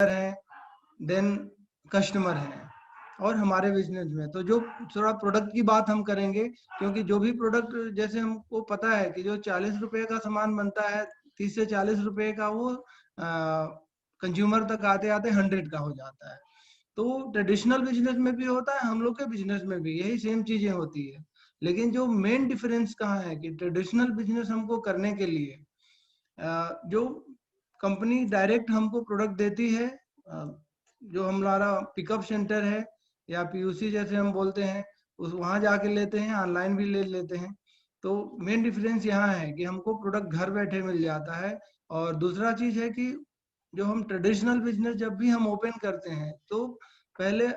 है, then customer है और हमारे बिजनेस में तो जो थोड़ा प्रोडक्ट की बात हम करेंगे, क्योंकि जो भी प्रोडक्ट जैसे हमको पता है कि जो 40 रुपए का सामान बनता है, 30 से 40 रुपए का वो कंज्यूमर तक आते आते 100 का हो जाता है। तो ट्रेडिशनल बिजनेस में भी होता है, हम लोग के बिजनेस में भी यही सेम चीजें होती है। लेकिन जो मेन डिफरेंस कहाँ है कि ट्रेडिशनल बिजनेस हमको करने के लिए जो कंपनी डायरेक्ट हमको प्रोडक्ट देती है, जो हमारा पिकअप सेंटर है या पीयूसी जैसे हम बोलते हैं, उस वहां जाके लेते हैं, ऑनलाइन भी ले लेते हैं। तो मेन डिफरेंस यहाँ है कि हमको प्रोडक्ट घर बैठे मिल जाता है। और दूसरा चीज है कि जो हम ट्रेडिशनल बिजनेस जब भी हम ओपन करते हैं तो पहले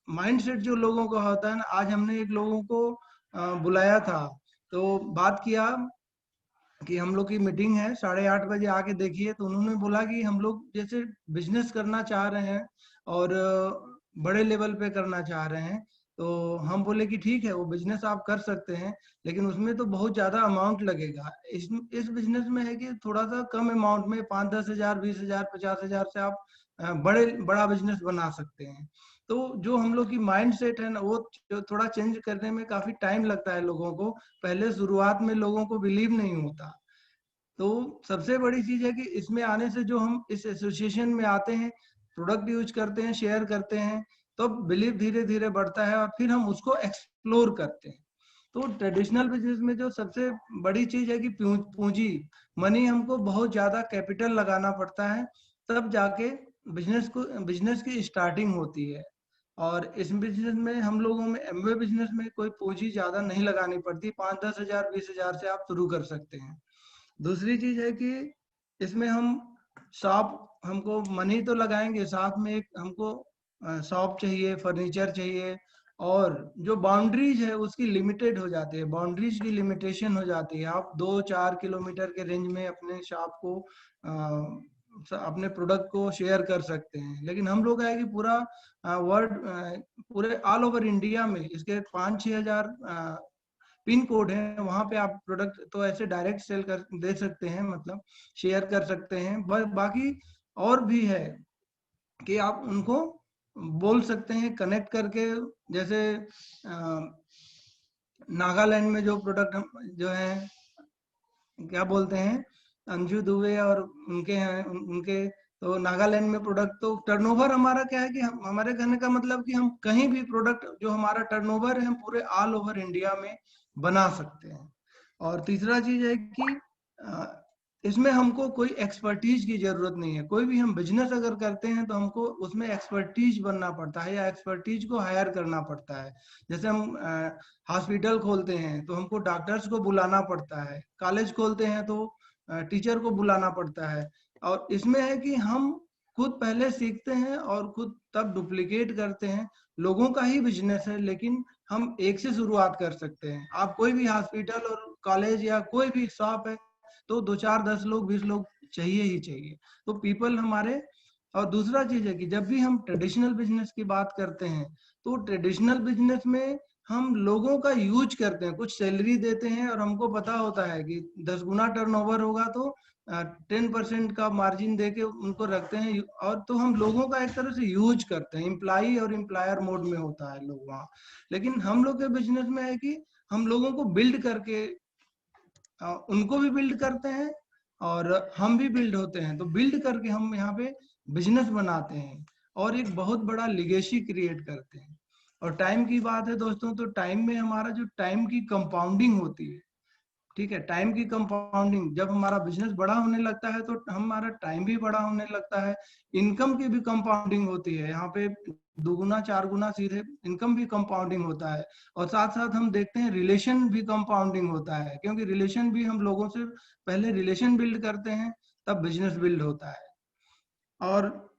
माइंडसेट जो लोगों का होता है ना, आज हमने एक लोगों को बुलाया था, तो बात किया कि हम लोग की मीटिंग है 8:30 बजे आके देखिए। तो उन्होंने बोला कि हम लोग जैसे बिजनेस करना चाह रहे हैं और बड़े लेवल पे करना चाह रहे हैं। तो हम बोले कि ठीक है, वो बिजनेस आप कर सकते हैं, लेकिन उसमें तो बहुत ज्यादा अमाउंट लगेगा। इस बिजनेस में है कि थोड़ा सा कम अमाउंट में 5-10 हजार, 20 हजार, 50 हजार से आप बड़ा बिजनेस बना सकते हैं। तो जो हम लोग की माइंड सेट है ना, वो थोड़ा चेंज करने में काफी टाइम लगता है लोगों को। पहले शुरुआत में लोगों को बिलीव नहीं होता। तो सबसे बड़ी चीज है कि इसमें आने से जो हम इस एसोसिएशन में आते हैं, प्रोडक्ट यूज करते हैं, शेयर करते हैं, तो बिलीव धीरे धीरे बढ़ता है और फिर हम उसको एक्सप्लोर करते हैं। तो ट्रेडिशनल बिजनेस में जो सबसे बड़ी चीज है कि पूंजी, मनी, हमको बहुत ज्यादा कैपिटल लगाना पड़ता है, तब जाके बिजनेस की स्टार्टिंग होती है। और इस बिजनेस में हम लोगों में एमवे बिजनेस में कोई पूंजी ज्यादा नहीं लगानी पड़ती, 5-10 हजार, 20 हजार से आप शुरू कर सकते हैं। दूसरी चीज है कि इसमें हम शॉप, हमको मनी तो लगाएंगे, साथ में एक हमको शॉप चाहिए, फर्नीचर चाहिए, और जो बाउंड्रीज है उसकी लिमिटेड हो जाती है, बाउंड्रीज की लिमिटेशन हो जाती है। आप 2-4 किलोमीटर के रेंज में अपने शॉप को अपने प्रोडक्ट को शेयर कर सकते हैं। लेकिन हम लोग है कि पूरा वर्ल्ड, पूरे ऑल ओवर इंडिया में इसके 5-6 हजार पिन कोड है, वहां पे आप प्रोडक्ट तो ऐसे डायरेक्ट सेल कर दे सकते हैं, मतलब शेयर कर सकते हैं। बाकी और भी है कि आप उनको बोल सकते हैं कनेक्ट करके। जैसे नागालैंड में जो प्रोडक्ट हम जो है, क्या बोलते हैं, अंजू दुबे और उनके हैं, उनके तो नागालैंड में प्रोडक्ट तो टर्नओवर हमारा क्या है कि हमारे कहने का मतलब कि हम कहीं भी प्रोडक्ट जो हमारा टर्नओवर है हम पूरे ऑल ओवर इंडिया में बना सकते हैं। और तीसरा चीज है कि इसमें हमको कोई एक्सपर्टीज की जरूरत नहीं है। कोई भी हम बिजनेस अगर करते हैं तो हमको उसमें एक्सपर्टीज बनना पड़ता है या एक्सपर्टीज को हायर करना पड़ता है। जैसे हम हॉस्पिटल खोलते हैं तो हमको डॉक्टर्स को बुलाना पड़ता है, कॉलेज खोलते हैं तो टीचर को बुलाना पड़ता है। और इसमें है कि हम खुद पहले सीखते हैं और खुद तब डुप्लीकेट करते हैं। लोगों का ही बिजनेस है, लेकिन हम एक से शुरुआत कर सकते हैं। आप कोई भी हॉस्पिटल और कॉलेज या कोई भी शॉप है तो 2-4-10 लोग, 20 लोग चाहिए ही चाहिए। तो पीपल हमारे। और दूसरा चीज है कि जब भी हम ट्रेडिशनल बिजनेस की बात करते हैं तो ट्रेडिशनल बिजनेस में हम लोगों का यूज करते हैं, कुछ सैलरी देते हैं और हमको पता होता है कि 10 गुना टर्नओवर होगा तो 10% का मार्जिन दे के उनको रखते हैं। और तो हम लोगों का एक तरह से यूज करते हैं, एम्प्लॉई और एम्प्लॉयर मोड में होता है लोग वहाँ। लेकिन हम लोग के बिजनेस में है कि हम लोगों को बिल्ड करके उनको भी बिल्ड करते हैं और हम भी बिल्ड होते हैं। तो बिल्ड करके हम यहाँ पे बिजनेस बनाते हैं और एक बहुत बड़ा लिगेसी क्रिएट करते हैं। और टाइम की बात है दोस्तों, तो टाइम में हमारा जो टाइम की कंपाउंडिंग होती है, ठीक है, टाइम की कंपाउंडिंग, जब हमारा बिजनेस बड़ा होने लगता है तो हमारा टाइम भी बड़ा होने लगता है। इनकम की भी कंपाउंडिंग होती है, यहाँ पे 2 गुना 4 गुना सीधे इनकम भी कंपाउंडिंग होता है। और साथ साथ हम देखते हैं रिलेशन भी कंपाउंडिंग होता है, क्योंकि रिलेशन भी हम लोगों से पहले रिलेशन बिल्ड करते हैं, तब बिजनेस बिल्ड होता है। और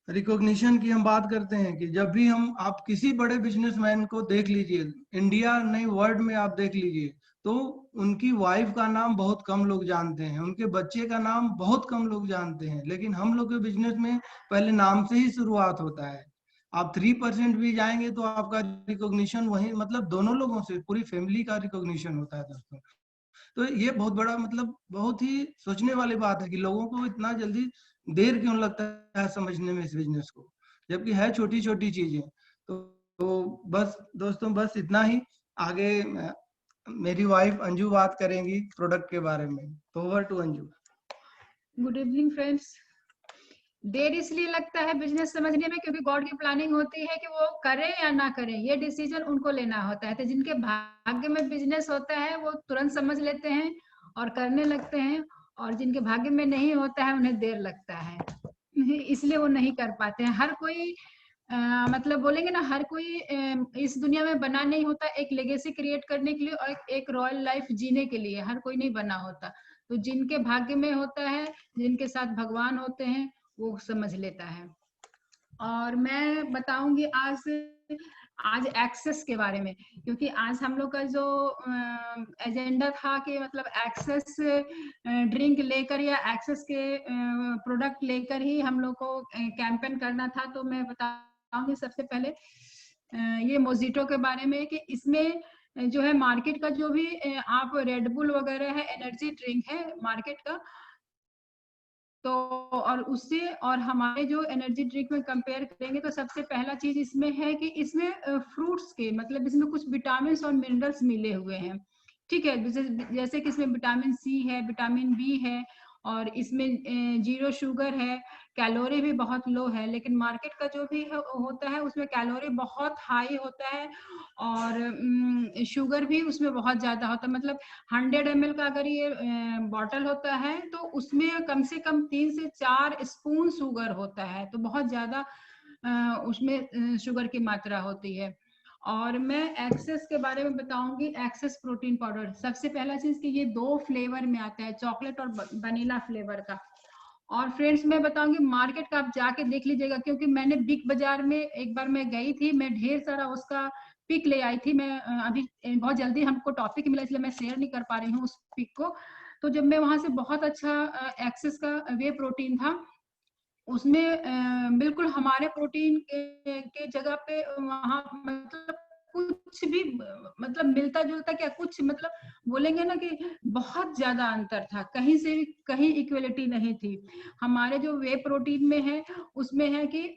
रिकॉग्निशन की हम बात करते हैं कि जब भी हम, आप किसी बड़े बिजनेसमैन को देख लीजिए, इंडिया नहीं वर्ल्ड में आप देख लीजिए, तो उनकी वाइफ का नाम बहुत कम लोग जानते हैं, उनके बच्चे का नाम बहुत कम लोग जानते हैं। लेकिन हम लोग के बिजनेस में पहले नाम से ही शुरुआत होता है। आप 3% भी जाएंगे तो आपका रिकॉग्निशन वही, मतलब दोनों लोगों से, पूरी फैमिली का रिकॉग्निशन होता है दोस्तों। तो ये बहुत बड़ा, मतलब बहुत ही सोचने वाली बात है कि लोगों को इतना जल्दी देर क्यों लगता है समझने में इस बिजनेस को, जबकि है छोटी छोटी चीजें। तो बस दोस्तों, बस इतना ही। आगे मेरी वाइफ अंजू बात करेंगी प्रोडक्ट के बारे में, तो over to Anju. Good evening friends. देर इसलिए लगता है बिजनेस समझने में क्योंकि गॉड की प्लानिंग होती है कि वो करें या ना करें, ये डिसीजन उनको लेना होता है। तो जिनके भाग्य में बिजनेस होता है वो तुरंत समझ लेते हैं और करने लगते हैं, और जिनके भाग्य में नहीं होता है उन्हें देर लगता है, इसलिए वो नहीं कर पाते हैं। हर कोई मतलब बोलेंगे ना, हर कोई इस दुनिया में बना नहीं होता एक लेगेसी क्रिएट करने के लिए और एक रॉयल लाइफ जीने के लिए, हर कोई नहीं बना होता। तो जिनके भाग्य में होता है, जिनके साथ भगवान होते हैं, वो समझ लेता है। और मैं बताऊंगी आज एक्सेस के बारे में, क्योंकि आज हम लोग का जो एजेंडा था कि मतलब एक्सेस ड्रिंक लेकर या एक्सेस के प्रोडक्ट लेकर ही हम लोग को कैंपेन करना था। तो मैं बताऊंगी सबसे पहले ये मोजिटो के बारे में कि इसमें जो है मार्केट का जो भी आप रेडबुल वगैरह है, एनर्जी ड्रिंक है मार्केट का, तो और उससे और हमारे जो एनर्जी ड्रिंक में कंपेयर करेंगे तो सबसे पहला चीज इसमें है कि इसमें फ्रूट्स के मतलब इसमें कुछ विटामिन और मिनरल्स मिले हुए हैं। ठीक है, जैसे कि इसमें विटामिन सी है, विटामिन बी है, और इसमें जीरो शुगर है, कैलोरी भी बहुत लो है। लेकिन मार्केट का जो भी होता है उसमें कैलोरी बहुत हाई होता है और शुगर भी उसमें बहुत ज्यादा होता है। मतलब 100 ml का अगर ये बॉटल होता है तो उसमें कम से कम 3 से 4 स्पून शुगर होता है, तो बहुत ज्यादा उसमें शुगर की मात्रा होती है। और मैं एक्सेस के बारे में बताऊंगी। एक्सेस प्रोटीन पाउडर, सबसे पहला चीज कि ये 2 फ्लेवर में आता है, चॉकलेट और वनीला फ्लेवर का। और फ्रेंड्स मैं बताऊंगी मार्केट का आप जाके देख लीजिएगा, क्योंकि मैंने बिग बाजार में एक बार मैं गई थी, मैं ढेर सारा उसका पिक ले आई थी। मैं अभी बहुत जल्दी हमको टॉपिक मिला इसलिए मैं शेयर नहीं कर पा रही हूँ उस पिक को। तो जब मैं वहां से बहुत अच्छा एक्सेस का वे प्रोटीन था, उसमें बिल्कुल हमारे प्रोटीन के जगह पे वहां मतलब कुछ भी मतलब मिलता जुलता क्या कुछ मतलब बोलेंगे ना कि बहुत ज्यादा अंतर था, कहीं से भी कहीं इक्वलिटी नहीं थी। हमारे जो वे प्रोटीन में है उसमें है कि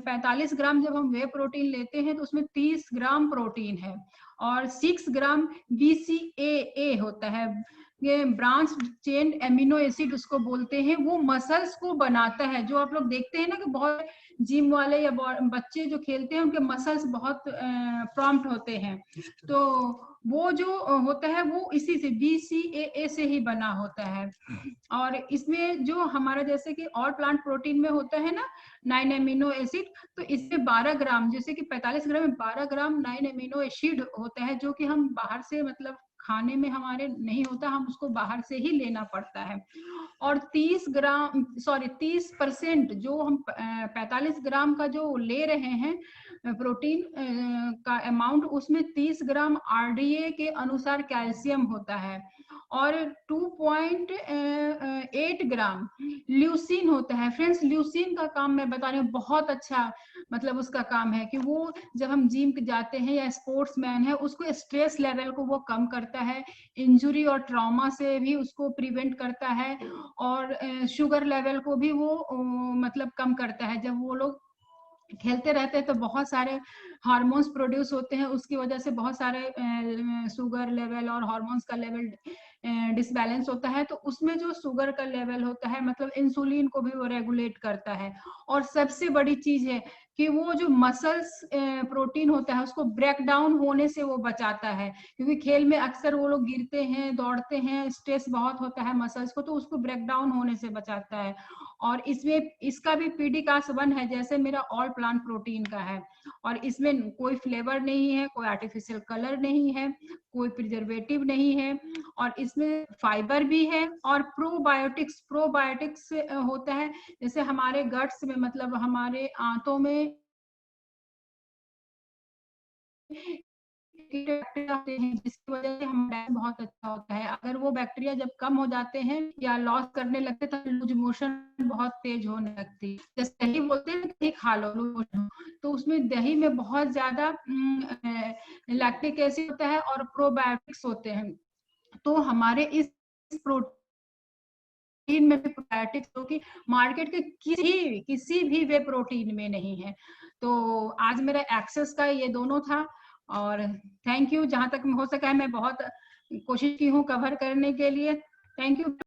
45 ग्राम जब हम वे प्रोटीन लेते हैं तो उसमें 30 ग्राम प्रोटीन है और 6 ग्राम BCAA होता है। ये ब्रांच चेन एमिनो एसिड उसको बोलते हैं, वो मसल्स को बनाता है। जो आप लोग देखते हैं ना कि बहुत जिम वाले या बच्चे जो खेलते हैं उनके मसल्स बहुत प्रॉम्प्ट होते हैं, तो वो जो होता है वो इसी से BCAA से ही बना होता है। और इसमें जो हमारा जैसे कि और प्लांट प्रोटीन में होता है ना 9 एमिनो एसिड, तो इसमें 12 ग्राम, जैसे कि 45 ग्राम में 12 ग्राम 9 एमिनो एसिड होता है, जो कि हम बाहर से मतलब खाने में हमारे नहीं होता, हम उसको बाहर से ही लेना पड़ता है। और 30% जो हम 45 ग्राम का जो ले रहे हैं प्रोटीन का अमाउंट, उसमें 30 ग्राम RDA के अनुसार कैल्शियम होता है और 2.8 ग्राम ल्यूसिन होता है। फ्रेंड्स ल्यूसिन का काम मैं बता रही हूँ, बहुत अच्छा मतलब उसका काम है कि वो जब हम जिम जाते हैं या स्पोर्ट्स मैन है उसको स्ट्रेस लेवल को वो कम करता है, इंजुरी और ट्रॉमा से भी उसको प्रिवेंट करता है, और शुगर लेवल को भी वो मतलब कम करता है। जब वो लोग खेलते रहते हैं तो बहुत सारे हार्मोन्स प्रोड्यूस होते हैं, उसकी वजह से बहुत सारे शुगर लेवल और हार्मोन्स का लेवल डिसबैलेंस होता है। तो उसमें जो शुगर का लेवल होता है मतलब इंसुलिन को भी वो रेगुलेट करता है। और सबसे बड़ी चीज है कि वो जो मसल्स प्रोटीन होता है उसको ब्रेक डाउन होने से वो बचाता है, क्योंकि खेल में अक्सर वो लोग गिरते हैं, दौड़ते हैं, स्ट्रेस बहुत होता है मसल्स को, तो उसको ब्रेक डाउन होने से बचाता है। और इसमें इसका भी PDCAS1 है, जैसे मेरा ऑल प्लांट प्रोटीन का है। और इसमें कोई फ्लेवर नहीं है, कोई आर्टिफिशियल कलर नहीं है, कोई प्रिजर्वेटिव नहीं है, और इसमें फाइबर भी है। और प्रोबायोटिक्स होता है, जैसे हमारे गट्स में मतलब हमारे आंतों में बैक्टीरिया होते हैं जिसकी वजह से हमारा बहुत अच्छा होता है। अगर वो बैक्टीरिया जब कम हो जाते हैं या लॉस करने लगते हैं तो लूज मोशन बहुत तेज होने लगती है। जैसे दही बोलते हैं दही खा लो लूज मोशन, तो उसमें दही में बहुत ज्यादा लैक्टिक एसिड होता है और प्रोबायोटिक्स होते हैं। तो हमारे इस प्रोटीन प्रोटीन में भी प्रोबायोटिक्स जो कि मार्केट के किसी भी वे प्रोटीन में नहीं है। तो आज मेरा एक्सेस का ये दोनों था और थैंक यू। जहां तक हो सका है मैं बहुत कोशिश की हूँ कवर करने के लिए। Thank you.